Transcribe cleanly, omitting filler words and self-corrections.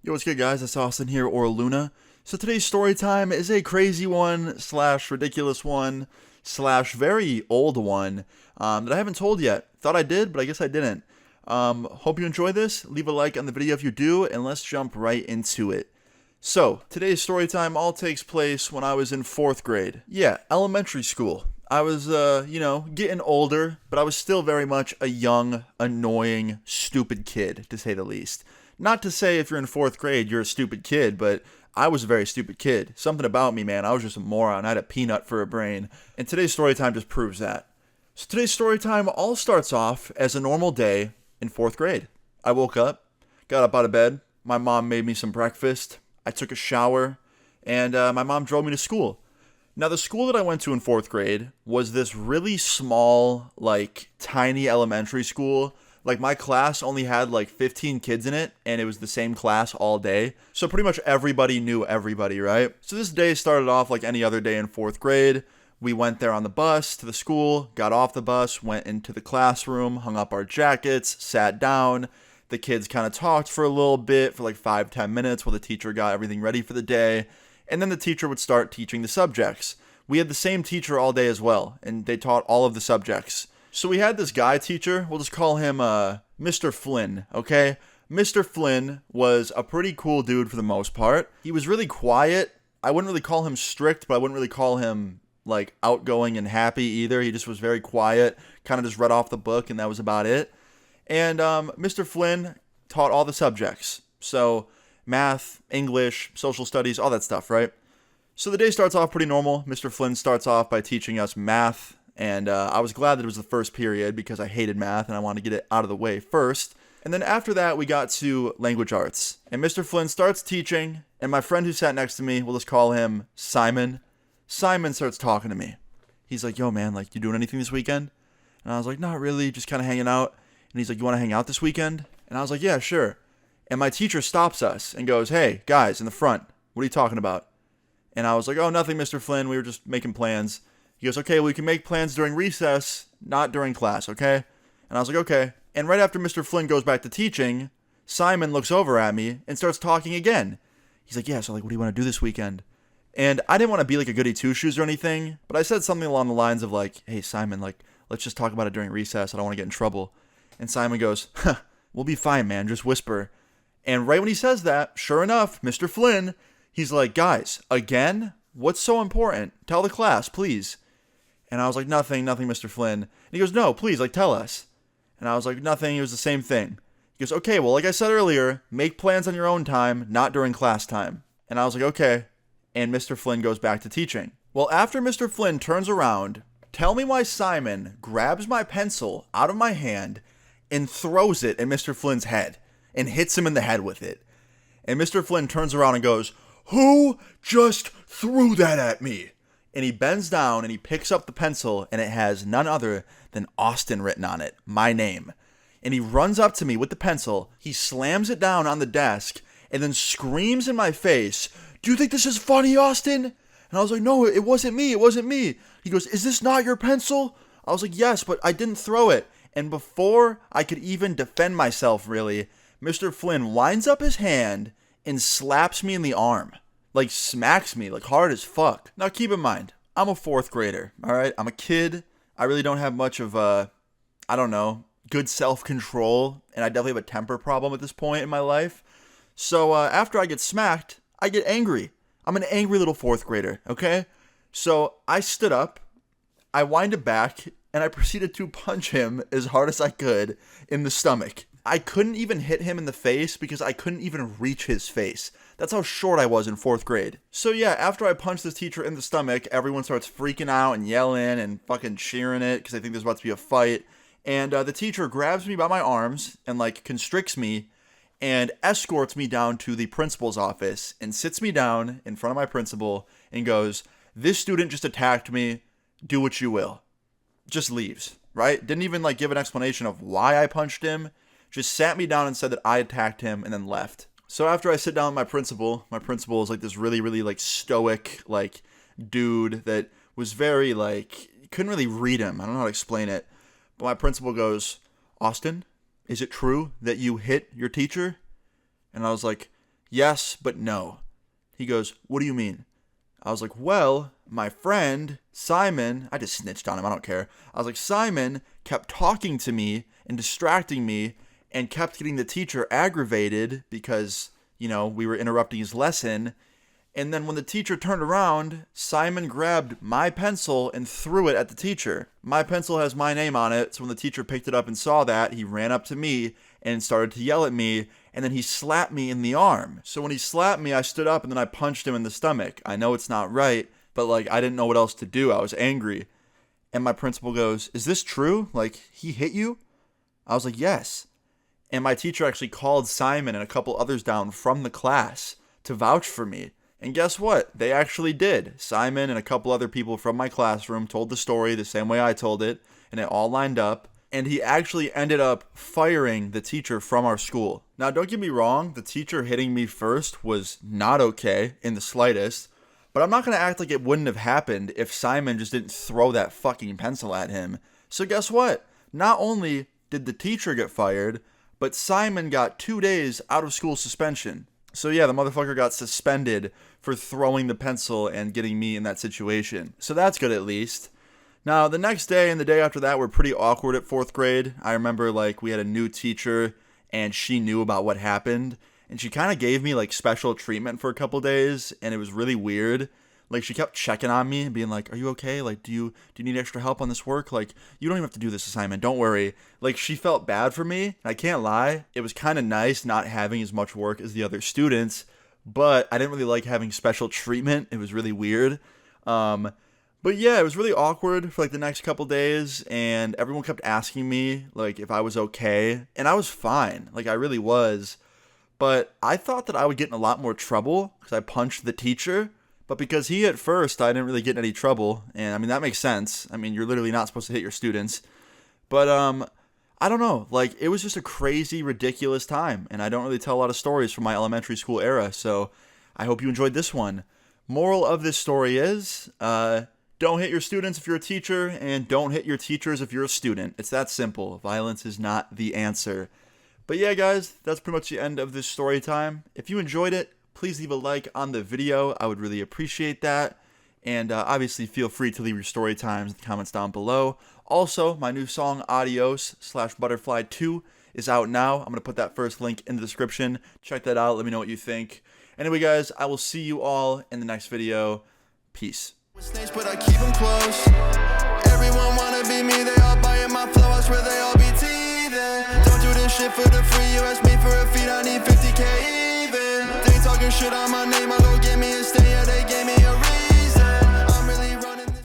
Yo, what's good, guys? It's Austin here, or Luna. So today's story time is a crazy one, slash ridiculous one, slash very old one that I haven't told yet. Thought I did, but I guess I didn't. Hope you enjoy this. Leave a like on the video if you do, and let's jump right into it. So, today's story time all takes place when I was in 4th grade. Yeah, elementary school. I was, getting older, but I was still very much a young, annoying, stupid kid, to say the least. Not to say if you're in 4th grade, you're a stupid kid, but I was a very stupid kid. Something about me, man. I was just a moron. I had a peanut for a brain. And today's story time just proves that. So today's story time all starts off as a normal day in 4th grade. I woke up, got up out of bed. My mom made me some breakfast. I took a shower, and my mom drove me to school. Now, the school that I went to in 4th grade was this really small, tiny elementary school. My class only had 15 kids in it, and it was the same class all day. So pretty much everybody knew everybody, right? So this day started off like any other day in 4th grade. We went there on the bus to the school, got off the bus, went into the classroom, hung up our jackets, sat down. The kids kind of talked for a little bit, for 5-10 minutes while the teacher got everything ready for the day. And then the teacher would start teaching the subjects. We had the same teacher all day as well, and they taught all of the subjects. So we had this guy teacher, we'll just call him Mr. Flynn, okay? Mr. Flynn was a pretty cool dude for the most part. He was really quiet. I wouldn't really call him strict, but I wouldn't really call him outgoing and happy either. He just was very quiet, kind of just read off the book, and that was about it. And Mr. Flynn taught all the subjects. So math, English, social studies, all that stuff, right? So the day starts off pretty normal. Mr. Flynn starts off by teaching us math. And I was glad that it was the first period because I hated math and I wanted to get it out of the way first. And then after that, we got to language arts. And Mr. Flynn starts teaching, and my friend who sat next to me, we'll just call him Simon. Simon starts talking to me. He's like, yo, man, you doing anything this weekend? And I was like, not really, just kind of hanging out. And he's like, you want to hang out this weekend? And I was like, yeah, sure. And my teacher stops us and goes, hey, guys, in the front, what are you talking about? And I was like, oh, nothing, Mr. Flynn, we were just making plans. He goes, okay, well, you can make plans during recess, not during class, okay? And I was like, okay. And right after Mr. Flynn goes back to teaching, Simon looks over at me and starts talking again. He's like, yeah, so what do you want to do this weekend? And I didn't want to be a goody two-shoes or anything, but I said something along the lines of hey, Simon, let's just talk about it during recess. I don't want to get in trouble. And Simon goes, huh, we'll be fine, man, just whisper. And right when he says that, sure enough, Mr. Flynn, he's like, guys, again? What's so important? Tell the class, please. And I was like, nothing, Mr. Flynn. And he goes, no, please, tell us. And I was like, nothing, it was the same thing. He goes, okay, well, like I said earlier, make plans on your own time, not during class time. And I was like, okay. And Mr. Flynn goes back to teaching. Well, after Mr. Flynn turns around, tell me why Simon grabs my pencil out of my hand and throws it at Mr. Flynn's head and hits him in the head with it. And Mr. Flynn turns around and goes, who just threw that at me? And he bends down and he picks up the pencil and it has none other than Austin written on it, my name. And he runs up to me with the pencil, he slams it down on the desk and then screams in my face, do you think this is funny, Austin? And I was like, no, it wasn't me. He goes, is this not your pencil? I was like, yes, but I didn't throw it. And before I could even defend myself, really, Mr. Flynn winds up his hand and slaps me in the arm. Smacks me, hard as fuck. Now, keep in mind, I'm a 4th grader, alright? I'm a kid. I really don't have much of good self-control, and I definitely have a temper problem at this point in my life. So, after I get smacked, I get angry. I'm an angry little 4th grader, okay? So, I stood up, I winded back, and I proceeded to punch him as hard as I could in the stomach. I couldn't even hit him in the face because I couldn't even reach his face. That's how short I was in 4th grade. So yeah, after I punched this teacher in the stomach, everyone starts freaking out and yelling and fucking cheering it because I think there's about to be a fight. And the teacher grabs me by my arms and constricts me and escorts me down to the principal's office and sits me down in front of my principal and goes, this student just attacked me, do what you will. Just leaves, right? Didn't even give an explanation of why I punched him. Just sat me down and said that I attacked him and then left. So after I sit down with my principal is this really, really stoic, dude that was very couldn't really read him. I don't know how to explain it. But my principal goes, Austin, is it true that you hit your teacher? And I was like, yes, but no. He goes, what do you mean? I was like, well, my friend, Simon, I just snitched on him, I don't care. I was like, Simon kept talking to me and distracting me and kept getting the teacher aggravated because, we were interrupting his lesson. And then when the teacher turned around, Simon grabbed my pencil and threw it at the teacher. My pencil has my name on it, so when the teacher picked it up and saw that, he ran up to me and started to yell at me, and then he slapped me in the arm. So when he slapped me, I stood up and then I punched him in the stomach. I know it's not right, but I didn't know what else to do. I was angry. And my principal goes, is this true? He hit you? I was like, yes. And my teacher actually called Simon and a couple others down from the class to vouch for me. And guess what? They actually did. Simon and a couple other people from my classroom told the story the same way I told it, and it all lined up. And he actually ended up firing the teacher from our school. Now, don't get me wrong, the teacher hitting me first was not okay in the slightest, but I'm not going to act like it wouldn't have happened if Simon just didn't throw that fucking pencil at him. So guess what? Not only did the teacher get fired, but Simon got 2 days out of school suspension. So yeah, the motherfucker got suspended for throwing the pencil and getting me in that situation. So that's good at least. Now, the next day and the day after that were pretty awkward at 4th grade. I remember we had a new teacher and she knew about what happened. And she kind of gave me special treatment for a couple days, and it was really weird. She kept checking on me and being like, are you okay? Do you need extra help on this work? You don't even have to do this assignment. Don't worry. She felt bad for me. I can't lie. It was kind of nice not having as much work as the other students, but I didn't really like having special treatment. It was really weird. But yeah, it was really awkward for the next couple days, and everyone kept asking me if I was okay, and I was fine. I really was. But I thought that I would get in a lot more trouble because I punched the teacher. But because he hit first, I didn't really get in any trouble. And that makes sense. You're literally not supposed to hit your students. But I don't know. It was just a crazy, ridiculous time. And I don't really tell a lot of stories from my elementary school era. So I hope you enjoyed this one. Moral of this story is, don't hit your students if you're a teacher, and don't hit your teachers if you're a student. It's that simple. Violence is not the answer. But yeah, guys, that's pretty much the end of this story time. If you enjoyed it, please leave a like on the video. I would really appreciate that. And obviously, feel free to leave your story times in the comments down below. Also, my new song, Adios/Butterfly 2, is out now. I'm going to put that first link in the description. Check that out. Let me know what you think. Anyway, guys, I will see you all in the next video. Peace. But I keep them close. Everyone wanna be me, they all buying my flow, I swear they all be teething. Don't do this shit for the free, you ask me for a feed, I need 50K even. They talking shit on my name, I go get me